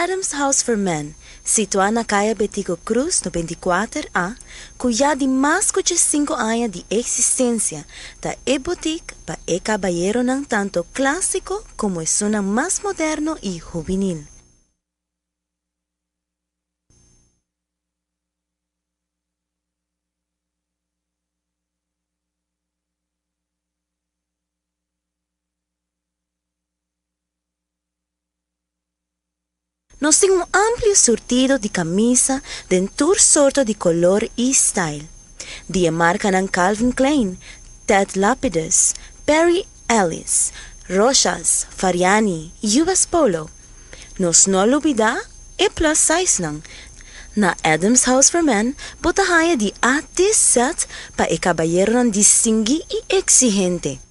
Adam's House for Men, situada na calle Betico Cruz, no 24A, cuya de más de 5 años de existencia, da boutique para el caballero ng tanto clásico como es una más moderno y juvenil. Nos tiene un amplio surtido de camisa de todo sorto de color y style. De marca ng Calvin Klein, Ted Lapidus, Perry Ellis, Rochas, Fariani, US Polo. Nos no olvida e plus size lang. Na Adam's House for Men, botahaya di atis set pa e caballero ng distingui y exigente.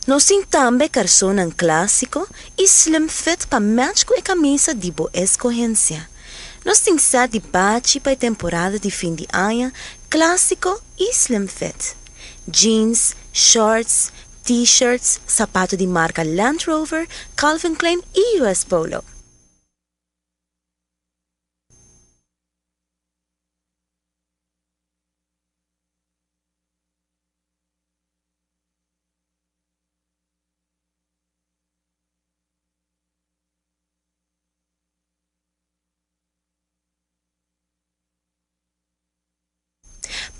Nos tambe calzón clásico y slim fit pa match com a camisa de boa escogencia. Nos set de bachi pa temporada de fin de año clásico y slim fit. Jeans, shorts, t-shirts, sapato de marca Land Rover, Calvin Klein y US Polo.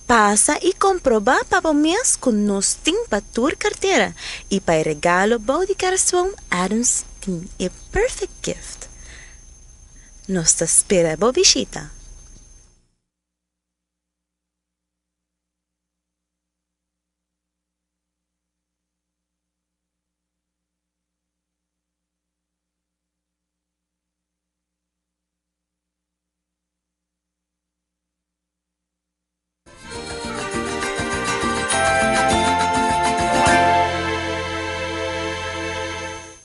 Pasa y comproba para mes con nos para tu cartera y para regalo body corazón Adams a perfect gift. Nos te espera, visita.